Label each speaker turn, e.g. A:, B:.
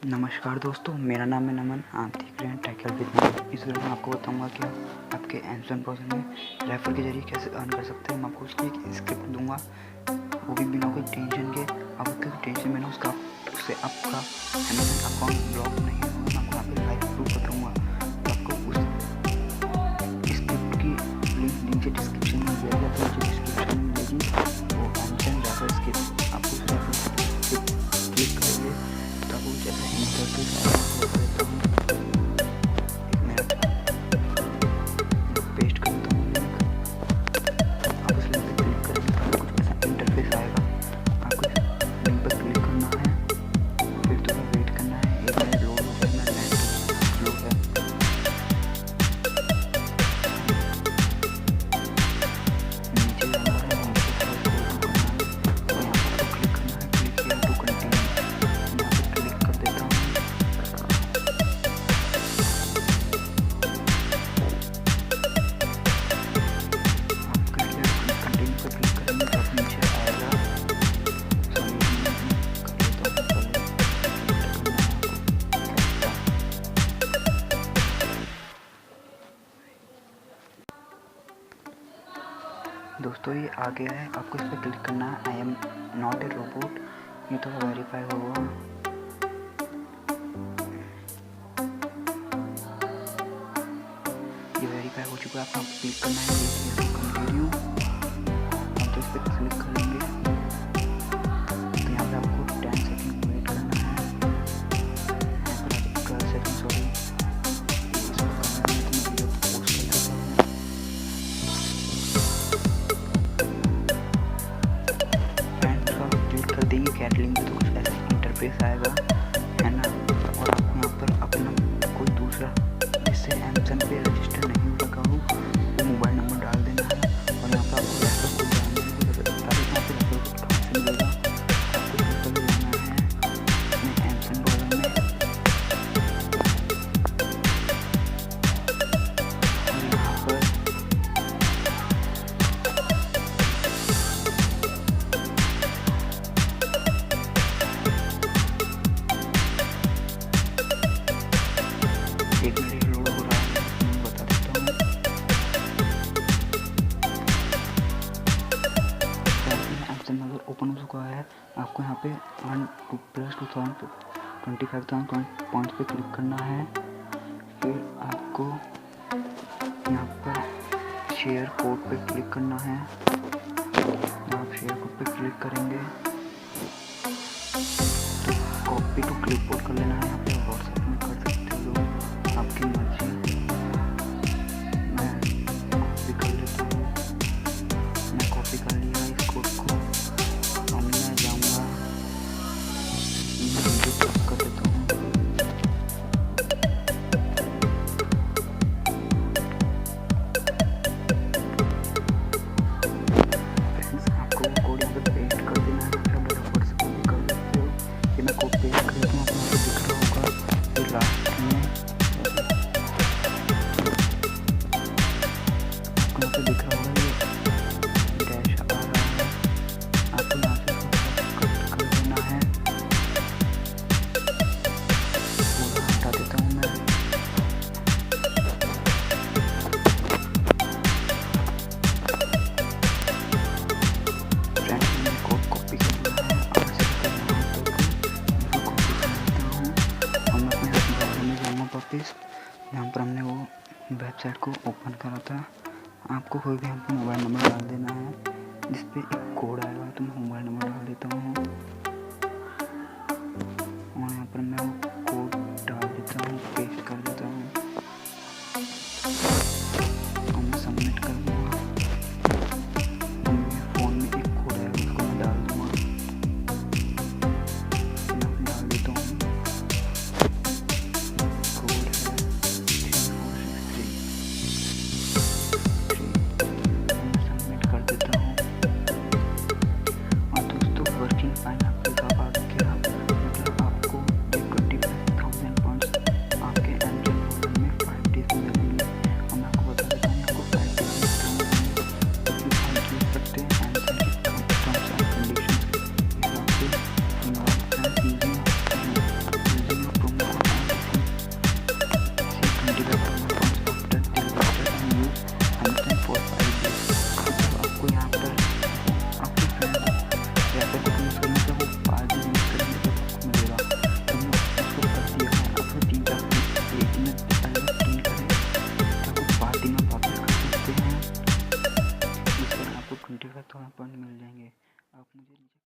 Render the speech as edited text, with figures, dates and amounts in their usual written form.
A: नमस्कार दोस्तों, मेरा नाम है नमन। आप देख रहे हैं टैकल विद नमन। इस वीडियो में आपको बताऊंगा कि आपके Mcent प्रोजेक्ट में रेफर के जरिए कैसे अर्न कर सकते हैं। मैं आपको उसकी एक स्क्रिप्ट दूंगा, वो भी बिना कोई टेंशन के। आपको कोई टेंशन में ना उससे आपका Mcent अकाउंट ब्लॉक नहीं होगा। मैं आपको यहाँ पे लाइव प्रूफ बताऊँगा। तो आपको उस स्क्रिप्ट की लिंक नीचे डिस्क्रिप्शन में मिलेगी, तो नीचे डिस्क्रिप्शन में मिलेगी वो Mcent रेफर स्क्रिप्ट। आपको उस रेफर स्क्रिप्ट क्लिक करेंगे तो आपको जैसा इंटरफेस आएगा पेस्ट कर देता हूँ लिंक। आप उस लिंक पे क्लिक करेंगे तो कुछ ऐसा इंटरफेस आएगा। आपको लिंक पर क्लिक करना है, फिर थोड़ा वेट करना है। एक मिनट लोड हो जाएगा, नेट स्लो है। नीचे जाना है, नीचे थोड़ा स्क्रॉल करना है और यहाँ पर आपको क्लिक करना है, क्लिक हियर टू कंटिन्यू। मैं यहाँ पे क्लिक कर देता हूँ। दोस्तों ये आ गया है, आपको इस पर क्लिक करना है। I am not a robot, ये तो वेरीफाई होगा। ये वेरीफाई हो चुका है, आपको क्लिक करना है कंटिन्यू। आप तो इस पर क्लिक करेंगे तो यहाँ पे आपको 10 सेकंड वेट करना है। यहाँ पर आपका सेकंड सॉरी इसको करना है, तो मैं वीडियो पोस्ट कर देता हूँ। कर देंगे कैटलिंग में तो कुछ ऐसा इंटरफेस आएगा, है ना। और आपको यहाँ पर अपना कोई दूसरा जिससे Mcent पे रजिस्टर नहीं हो रखा हो वो मोबाइल नंबर डाल देना है। और यहाँ पर आपको रेफर कोड डालना है। यहाँ पे रेफर कोड कहाँ से मिलेगा, आपको रेफर जाना है अपने Mcent वॉलेट में और यहाँ पर एक मिनट लोड हो रहा है, मैं बता देता हूँ। Mcent अगर ओपन हो चुका है, आपको यहाँ पे 1+25,000 पॉइंट्स पे क्लिक करना है। फिर आपको यहाँ पर शेयर कोड पे क्लिक करना है। आप शेयर कोड पे क्लिक करेंगे तो कॉपी टू क्लिपबोर्ड कर लेना है। यहाँ पे व्हाट्सएप में कर सकते हो, आपकी मर्जी। मैं कॉपी कर लेता हूँ। मैं कॉपी कर लिया इस कोड को। अब मैं जाऊँगा, वीडियो पॉज कर देता हूँ। फ्रेंड्स, आपको वो कोड यहाँ पे पेस्ट कर देना है। आप मेरा व्हाट्सएप में भी कर सकते हो। ये मैं कोड पेस्ट कर देता हूँ, आपको यहाँ पे दिख रहा होगा। ये लास्ट में आपको यहाँ पे दिख रहा होगा, ये डैश आ रहा है। आपको यहाँ से कट कर देना है। पूरा हटा देता हूँ मैं। फ्रेंड्स, मैंने कोड कॉपी कर लिया है। अब इसे कॉपी कर लेता हूँ और मैं अपने ब्राउज़र में जाऊँगा वापस। यहाँ पर हमने वो वेबसाइट को ओपन करा था। आपको कोई भी यहाँ पर मोबाइल नंबर डाल देना है जिस पे एक कोड आएगा, तो मैं मोबाइल नंबर डाल देता हूँ और यहाँ पर मैं वो कोड डाल देता हूँ, पेस्ट कर देता हूँ और मैं सबमिट कर दूँगा। मेरे फ़ोन में एक कोड है, उसको मैं डाल दूँगा। मैं डाल देता हूँ, कोड है 3463। सबमिट कर देता हूँ और दोस्तों working fine. Mcent for 5 days। तो आपको यहाँ पर आपके फ्रेंड रेफर कोड यूज़ करने से वो 5 दिन यूज़ करेंगे तो आपको मिलेगा। तो हमने उसको कर दिया है, आपको 3-4 दिन एक दिन में पहले 3 करें तो आपको 5 दिन में वापस कर सकते हैं। इस तरह आपको 25,000 पॉइंट मिल जाएंगे। आप मुझे